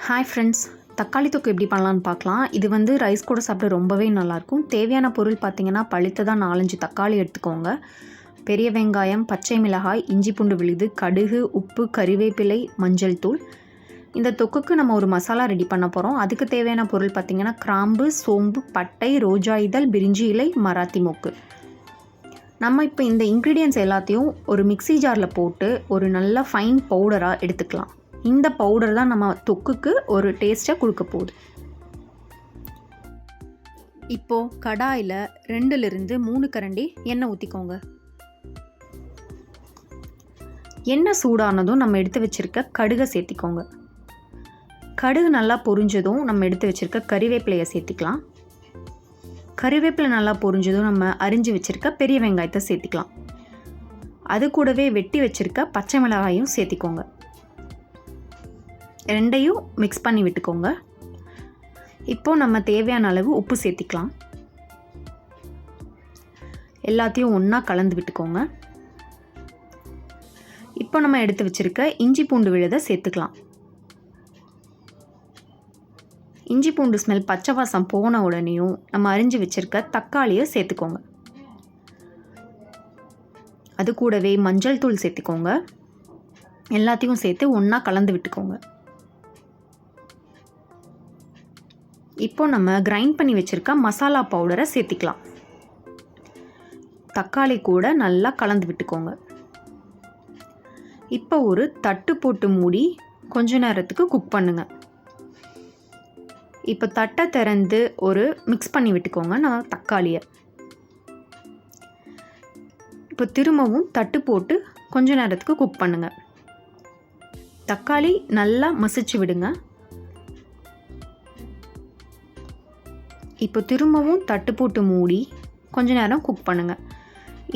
Hi friends, தக்காளி தொக்கு எப்படி பண்ணலான்னு பார்க்கலாம். இது ரைஸ் கூட சாப்பிட ரொம்பவே நல்லாயிருக்கும். தேவையான பொருள் பார்த்திங்கன்னா, பழுத்ததாக 4-5 தக்காளி எடுத்துக்கோங்க, பெரிய வெங்காயம், பச்சை மிளகாய், இஞ்சி பூண்டு விழுது, கடுகு, உப்பு, கறிவேப்பிலை, மஞ்சள் தூள். இந்த தொக்குக்கு நம்ம ஒரு மசாலா ரெடி பண்ண போகிறோம். அதுக்கு தேவையான பொருள் பார்த்திங்கன்னா, கிராம்பு, சோம்பு, பட்டை, ரோஜா இதழ், பிரிஞ்சி இலை, மராத்தி மொக்கு. நம்ம இப்போ இந்த இன்க்ரீடியன்ட்ஸ் எல்லாத்தையும் ஒரு மிக்ஸி ஜாரில் போட்டு ஒரு நல்ல ஃபைன் பவுடராக எடுத்துக்கலாம். இந்த பவுடர் தான் நம்ம தொக்குக்கு ஒரு டேஸ்ட்டாக கொடுக்க போகுது. இப்போது கடாயில் 2லிருந்து 3 கரண்டி எண்ணெய் ஊற்றிக்கோங்க. எண்ணெய் சூடானதும் நம்ம எடுத்து வச்சுருக்க கடுகை சேர்த்திக்கோங்க. கடுகு நல்லா பொரிஞ்சதும் நம்ம எடுத்து வச்சுருக்க கறிவேப்பிலையை சேர்த்திக்கலாம். கறிவேப்பிலை நல்லா பொரிஞ்சதும் நம்ம அரிஞ்சு வச்சுருக்க பெரிய வெங்காயத்தை சேர்த்திக்கலாம். அது கூடவே வெட்டி வச்சுருக்க பச்சை மிளகாயும் சேர்த்திக்கோங்க. ரெண்டையும் மிக்ஸ் பண்ணி விட்டுக்கோங்க. இப்போது நம்ம தேவையான அளவு உப்பு சேர்த்திக்கலாம். எல்லாத்தையும் ஒன்றா கலந்து விட்டுக்கோங்க. இப்போ நம்ம எடுத்து வச்சுருக்க இஞ்சி பூண்டு விழுதை சேர்த்துக்கலாம். இஞ்சி பூண்டு ஸ்மெல் பச்சை வாசம் போன உடனேயும் நம்ம அரிஞ்சு வச்சுருக்க தக்காளியை சேர்த்துக்கோங்க. அது கூடவே மஞ்சள் தூள் சேர்த்துக்கோங்க. எல்லாத்தையும் சேர்த்து ஒன்றா கலந்து விட்டுக்கோங்க. இப்போ நம்ம கிரைண்ட் பண்ணி வச்சுருக்க மசாலா பவுடரை சேர்த்திக்கலாம். தக்காளி கூட நல்லா கலந்து விட்டுக்கோங்க. இப்போ ஒரு தட்டு போட்டு மூடி கொஞ்ச நேரத்துக்கு குக் பண்ணுங்கள். இப்போ தட்டை திறந்து ஒரு மிக்ஸ் பண்ணி விட்டுக்கோங்க நான் தக்காளியை. இப்போ திரும்பவும் தட்டு போட்டு கொஞ்ச நேரத்துக்கு குக் பண்ணுங்கள். தக்காளி நல்லா மசிச்சு விடுங்க. இப்போ திரும்பவும் தட்டு போட்டு மூடி கொஞ்ச நேரம் குக் பண்ணுங்கள்.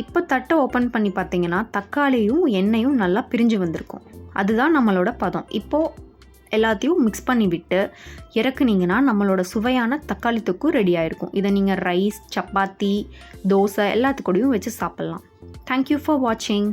இப்போ தட்டை ஓப்பன் பண்ணி பார்த்தீங்கன்னா தக்காளியும் எண்ணெயும் நல்லா பிரிஞ்சு வந்திருக்கும். அதுதான் நம்மளோட பதம். இப்போது எல்லாத்தையும் மிக்ஸ் பண்ணி விட்டு இறக்குனீங்கன்னா நம்மளோட சுவையான தக்காளி தொக்கு ரெடி ஆகிருக்கும். இதை நீங்கள் ரைஸ், சப்பாத்தி, தோசை எல்லாத்துக்கூடையும் வச்சு சாப்பிட்லாம். தேங்க்யூ ஃபார் வாட்சிங்.